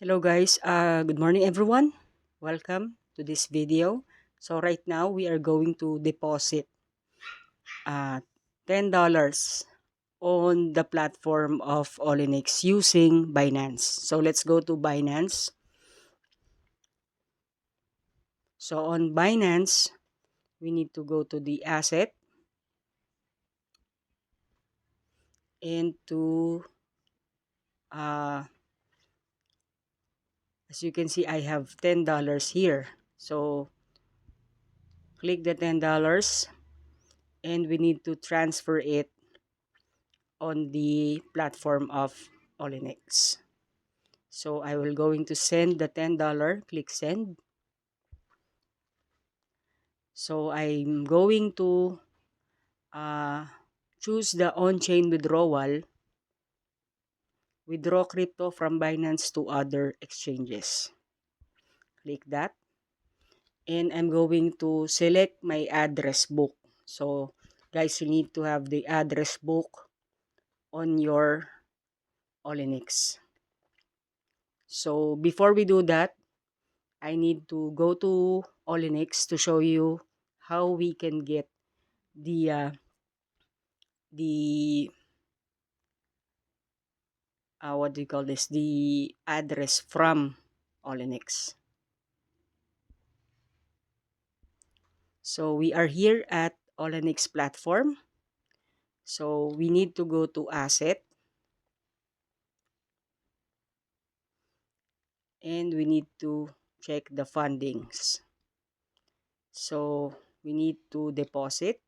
Hello guys, good morning everyone. Welcome to this video. So right now we are going to deposit $10 on the platform of Olenex using Binance. So let's go to Binance. So on Binance, we need to go to the asset and to as you can see, I have $10 here. So click the $10 and we need to transfer it on the platform of Olenex. So I will going to send the $10, click send. So I'm going to choose the on-chain withdrawal, withdraw crypto from Binance to other exchanges. Click that. And I'm going to select my address book. So guys, you need to have the address book on your Olenex. So before we do that, I need to go to Olenex to show you how we can get the what do you call this, the address from Olenex. So we are here at Olenex platform. So we need to go to asset and we need to check the fundings. So we need to deposit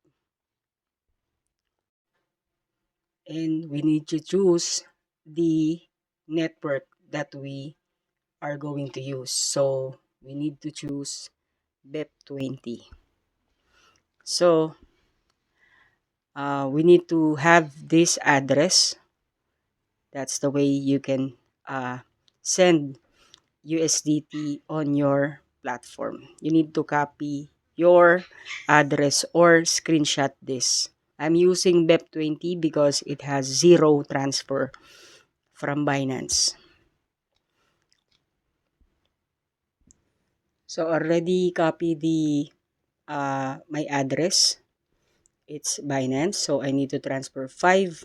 and we need to choose the network that we are going to use. So we need to choose BEP20. So we need to have this address. That's the way you can send USDT on your platform. You need to copy your address or screenshot this. I'm using BEP20 because it has zero transfer from Binance. So already copy the my address. It's Binance, so I need to transfer 10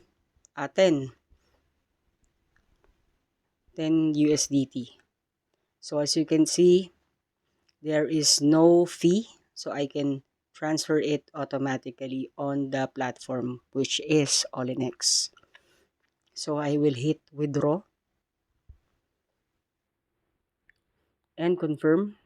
USDT. So as you can see, there is no fee, so I can transfer it automatically on the platform, which is Olenex. So I will hit withdraw and confirm.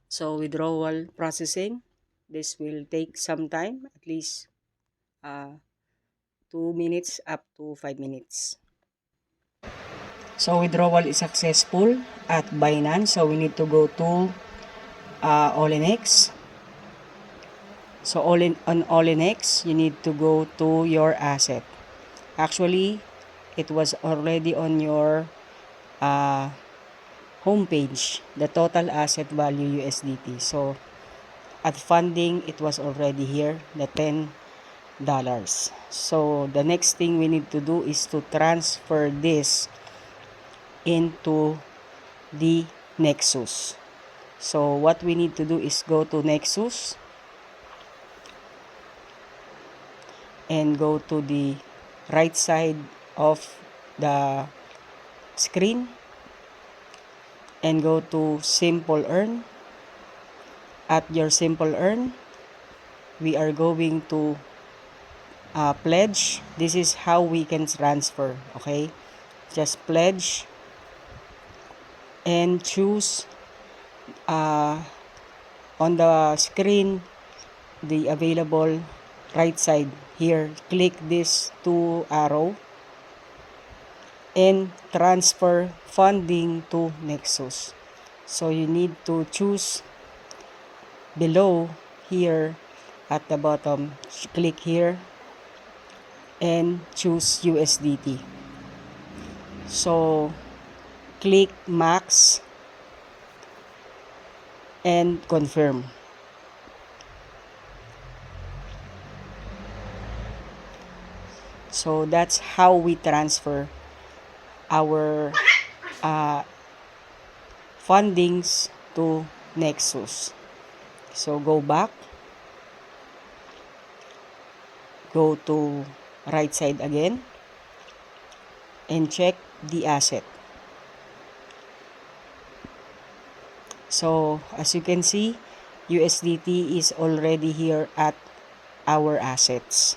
So withdrawal processing, this will take some time, at least 2 minutes up to 5 minutes. So withdrawal is successful at Binance. So we need to go to Olenex. So on Olenex, you need to go to your asset. Actually, it was already on your homepage, the total asset value USDT. So at funding, it was already here, the $10. So the next thing we need to do is to transfer this into the Nexus. So what we need to do is go to Nexus and go to the right side of the screen and go to Simple Earn. At your Simple Earn, we are going to pledge. This is how we can transfer. Okay, just pledge and choose on the screen the available right side here. Click this 2 arrow and transfer funding to Nexus. So you need to choose below here at the bottom, click here and choose USDT. So click max and confirm. So that's how we transfer our fundings to Nexus. So go back, go to right side again, and check the asset. So as you can see, USDT is already here at our assets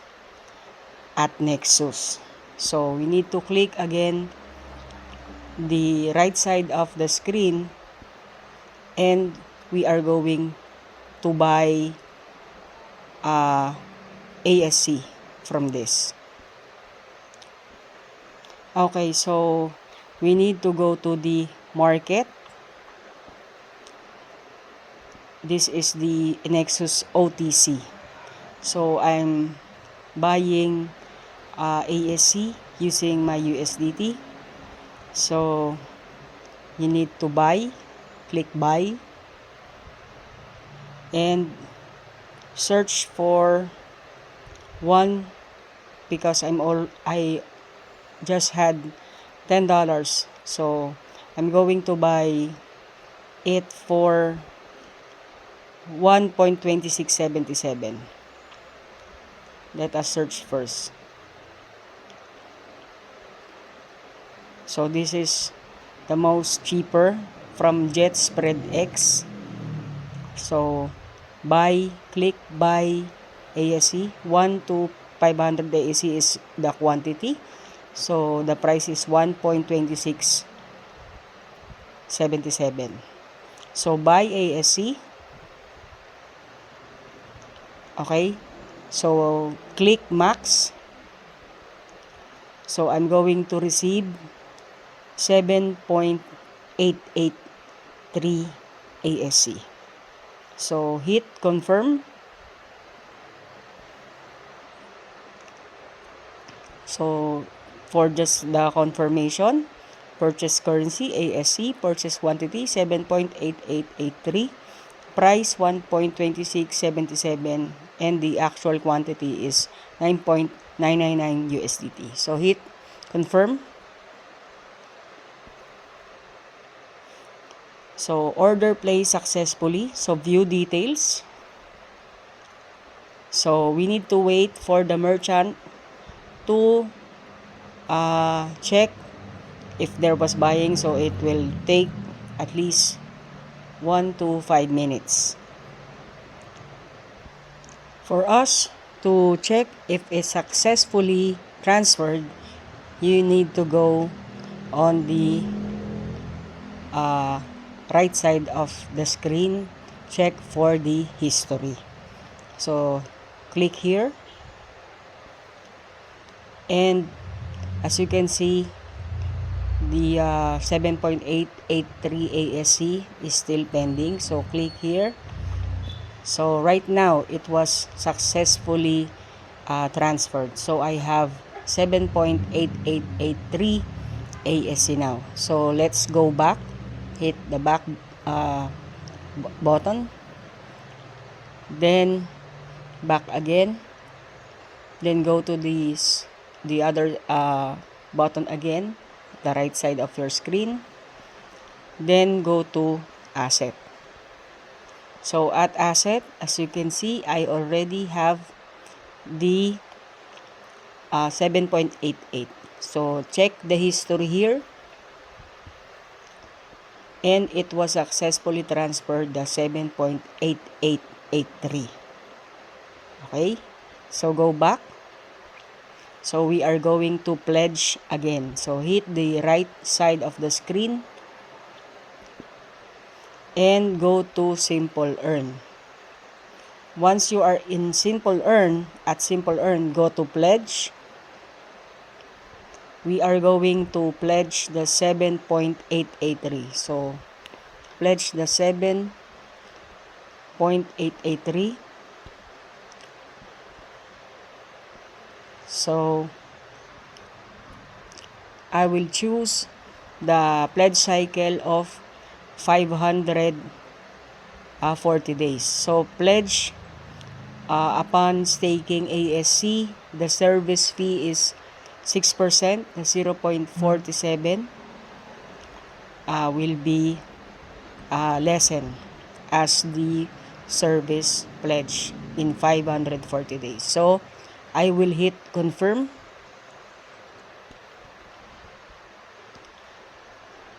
at Nexus. So we need to click again the right side of the screen, and we are going to buy ASC from this. Okay, so we need to go to the market. This is the Nexus OTC. So I'm buying ASC using my USDT. So you need to buy, click buy, and search for one, because I just had $10, so I'm going to buy it for 1.2677. Let us search first. So this is the most cheaper from JetSpreadX. So buy, click buy ASC. 1 to 500 ASC is the quantity. So the price is 1.2677. So buy ASC. Okay. So click max. So I'm going to receive 7.883 ASC. So hit confirm. So for just the confirmation, purchase currency ASC, purchase quantity 7.8883, price 1.2677, and the actual quantity is 9.999 USDT. So hit confirm. So order placed successfully. So view details. So we need to wait for the merchant to check if there was buying. So it will take at least 1 to 5 minutes. For us to check if it's successfully transferred, you need to go on the right side of the screen, check for the history. So click here, and as you can see, the 7.883 ASC is still pending. So click here. So right now it was successfully transferred. So I have 7.8883 ASC now. So let's go back, hit the back button, then back again, then go to the other button again, the right side of your screen, then go to asset. So at asset, as you can see, I already have the 7.88. So check the history here, and it was successfully transferred the 7.8883. Okay, so go back. So we are going to pledge again. So hit the right side of the screen and go to Simple Earn. Once you are in Simple Earn, at Simple Earn, go to pledge. We are going to pledge the 7.883. So pledge the 7.883. So I will choose the pledge cycle of 500 40 days. So pledge upon staking ASC, the service fee is 6%, the 0.47 will be lessened as the service pledge in 540 days. So I will hit confirm.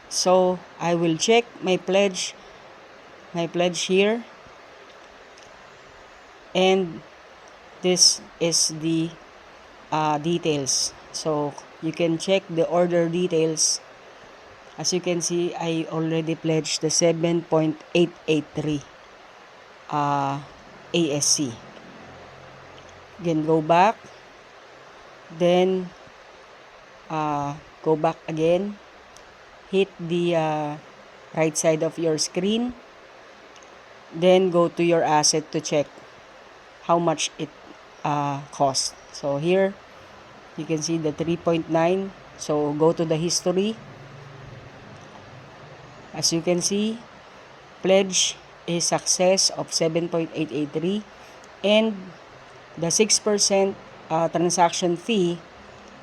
So I will check my pledge here, and this is the details. So you can check the order details. As you can see, I already pledged the 7.883 ASC. Again, go back, then go back again, hit the right side of your screen, then go to your asset to check how much it cost. So here you can see the 3.9. So go to the history. As you can see, pledge is success of 7.883, and the 6% transaction fee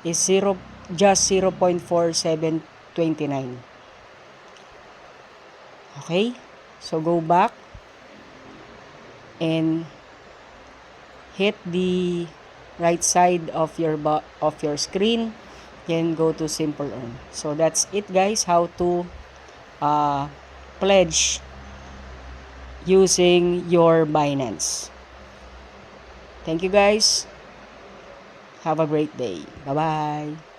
is just 0.4729. Okay, so go back and hit the right side of your screen, then go to Simple Earn. So that's it, guys, how to pledge using your Binance. Thank you, guys. Have a great day. Bye-bye.